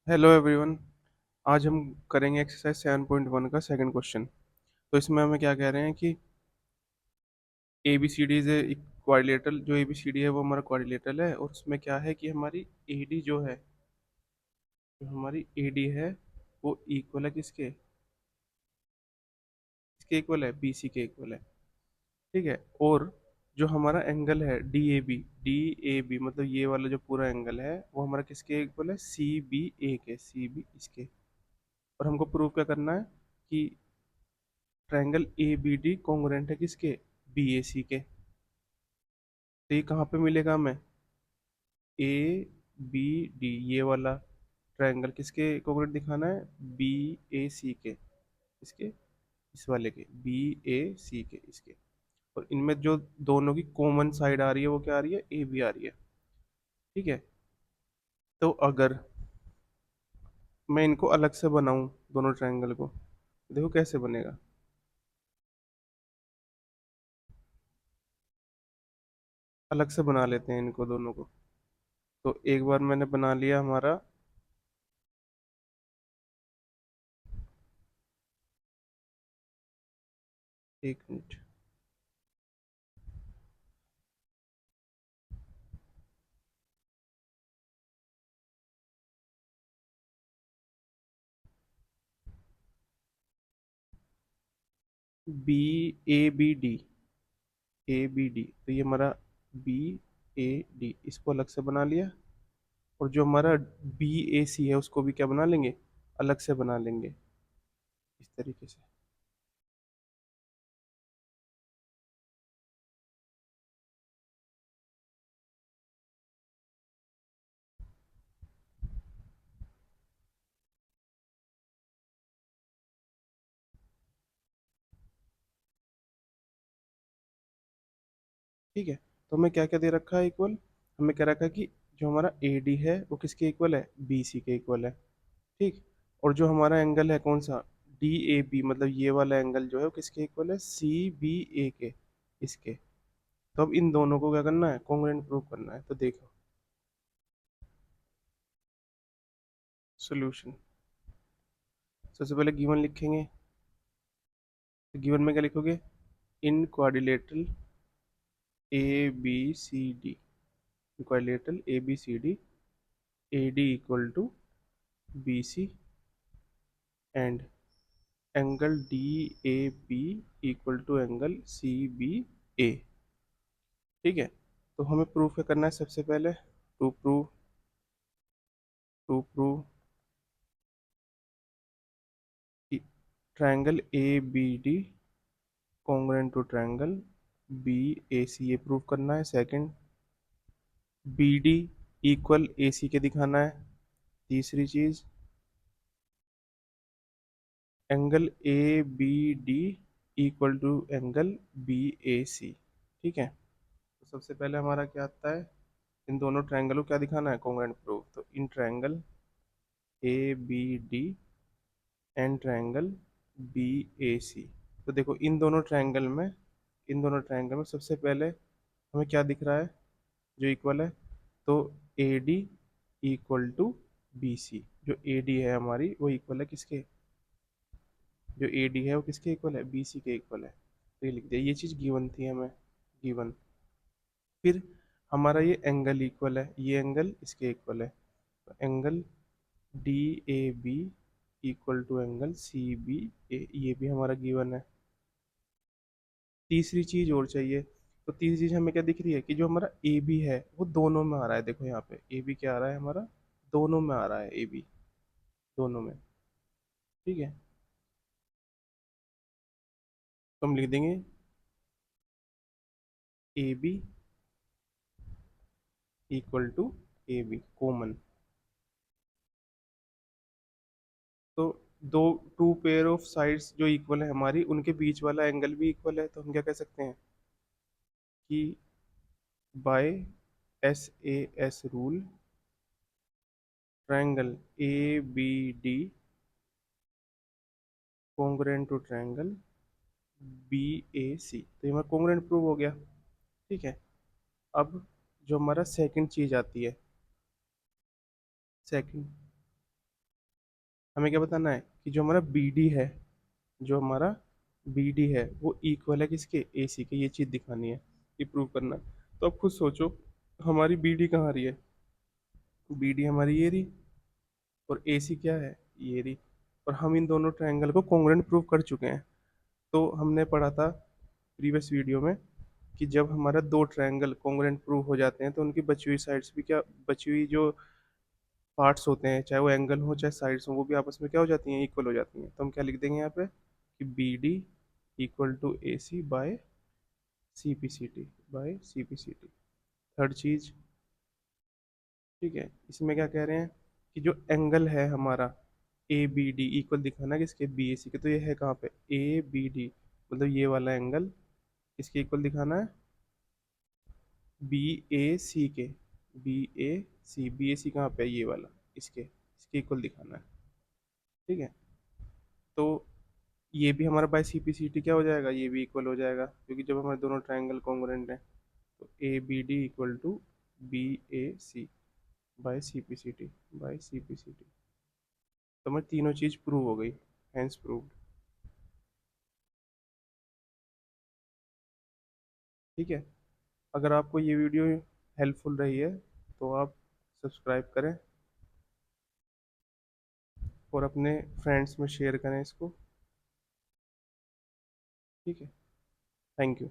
Hello everyone. आज हम करेंगे एक्सरसाइज 7.1 का सेकंड क्वेश्चन। तो इसमें हमें क्या कह रहे हैं कि A B C D is quadrilateral. जो ए बी सी डी है वो हमारा क्वाड्रिलेटरल है, और उसमें क्या है कि हमारी ए डी जो है, जो हमारी ए डी है वो इक्वल है किसके, किसके इक्वल है, बी सी के इक्वल है। ठीक है। और जो हमारा एंगल है डी ए बी मतलब ये वाला जो पूरा एंगल है वो हमारा किसके इक्वल है, सी बी ए के, सी बी इसके। और हमको प्रूव क्या करना है कि triangle A B D congruent है किसके, बी ए सी के। तो ये कहाँ पे मिलेगा हमें, ए बी डी ये वाला ट्रायंगल किसके कॉन्ग्रुएंट दिखाना है, बी ए सी के, इसके, इस वाले के, बी ए सी के इसके। और इनमें जो दोनों की कॉमन साइड आ रही है वो क्या आ रही है, ए बी आ रही है। ठीक है। तो अगर मैं इनको अलग से बनाऊं, दोनों ट्रायंगल को, देखो कैसे बनेगा। अलग से बना लेते हैं इनको दोनों को। तो एक बार मैंने बना लिया हमारा, एक minute, B A B D, A B D, तो ये हमारा बी ए डी, इसको अलग से बना लिया। और जो हमारा बी ए सी है उसको भी क्या बना लेंगे, अलग से बना लेंगे, इस तरीके से। ठीक है। तो हमें क्या क्या दे रखा है इक्वल, हमें क्या रखा है कि जो हमारा ए डी है वो किसके इक्वल है, बी सी के इक्वल है। ठीक। और जो हमारा एंगल है कौन सा, डी ए बी मतलब ये वाला एंगल जो है वो किसके इक्वल है, सी बी ए के, इसके। तो अब इन दोनों को क्या करना है, कॉन्ग्रुएंट प्रूव करना है। तो देखो सॉल्यूशन, सबसे पहले गिवन लिखेंगे। तो गिवन में क्या लिखोगे, in quadrilateral A B C D, equilateral A B C D, A D equal to B C, and angle D A B equal to angle C B A. ठीक है। तो हमें प्रूफ क्या करना है सबसे पहले, to prove, to prove triangle A B D congruent to triangle B A C, ये प्रूव करना है। Second, B D equal A C के दिखाना है। तीसरी चीज, angle A B D equal to angle B A C. ठीक है। तो सबसे पहले हमारा क्या आता है, इन दोनों ट्रायंगल को क्या दिखाना है, कॉन्ग्रुएंट प्रूफ। तो in triangle A B D and triangle B A C. तो देखो इन दोनों ट्रायंगल में सबसे पहले हमें क्या दिख रहा है, जो इक्वल है। तो A D equal to B C, जो ए डी है हमारी वो इक्वल है किसके, जो ए डी है वो किसके इक्वल है, बी सी के इक्वल है। तो ये लिख दिया, ये चीज़ गिवन थी हमें, गिवन। फिर हमारा ये एंगल इक्वल है, ये एंगल इसके इक्वल है। तो angle D A B equal to angle C B A, ये भी हमारा गिवन है। तीसरी चीज और चाहिए। तो तीसरी चीज हमें क्या दिख रही है कि जो हमारा ए बी है वो दोनों में आ रहा है। देखो यहाँ पे ए बी क्या आ रहा है हमारा, दोनों में आ रहा है ए बी, दोनों में। ठीक है। तो हम लिख देंगे A B equal to A B common. तो दो, टू पेयर ऑफ साइड्स जो इक्वल है हमारी, उनके बीच वाला एंगल भी इक्वल है। तो हम क्या कह सकते हैं कि by S A S rule triangle A B D congruent to triangle B A C. तो ये हमारा कॉन्ग्रुएंट प्रूव हो गया। ठीक है। अब जो हमारा सेकंड चीज आती है, सेकंड हमें क्या बताना है कि जो हमारा बी डी है, जो हमारा बी डी है वो इक्वल है किसके, ए सी के। ये चीज़ दिखानी है, ये प्रूव करना है। तो अब खुद सोचो, हमारी बी डी कहाँ रही है, बी डी हमारी ये रही, और ए सी क्या है, ये रही। और हम इन दोनों ट्रायंगल को कॉन्ग्रुएंट प्रूव कर चुके हैं। तो हमने पढ़ा था प्रीवियस वीडियो में कि जब हमारा दो ट्रायंगल कॉन्ग्रुएंट प्रूव हो जाते हैं तो उनकी बची हुई साइड्स भी क्या, बची हुई जो पार्ट्स होते हैं, चाहे वो एंगल हो चाहे साइड्स हो, वो भी आपस में क्या हो जाती हैं, इक्वल हो जाती हैं। तो हम क्या लिख देंगे यहाँ पे कि B D equal to A C by C P C T, by C P C T. Third चीज, ठीक है, इसमें क्या कह रहे हैं कि जो एंगल है हमारा ए बी डी इक्वल दिखाना है किसके, बी ए सी के। तो ये है कहाँ पे, ए बी डी, मतलब ये वाला एंगल किसके इक्वल दिखाना है, बी ए सी के। B A C, B A सी कहाँ पे है, ये वाला, इसके इक्वल दिखाना है। ठीक है, तो ये भी हमारा by C P C T क्या हो जाएगा, ये भी इक्वल हो जाएगा, क्योंकि जब हमारे दोनों ट्रायंगल कॉन्ग्रुएंट हैं। तो A B D equal to B A C by C P C T, by C P C T. तो हमारी तीनों चीज प्रूव हो गई, हैंस प्रूव्ड। ठीक है, अगर आपको ये वीडियो हेल्पफुल रही है तो आप सब्सक्राइब करें और अपने फ्रेंड्स में शेयर करें इसको। ठीक है, थैंक यू।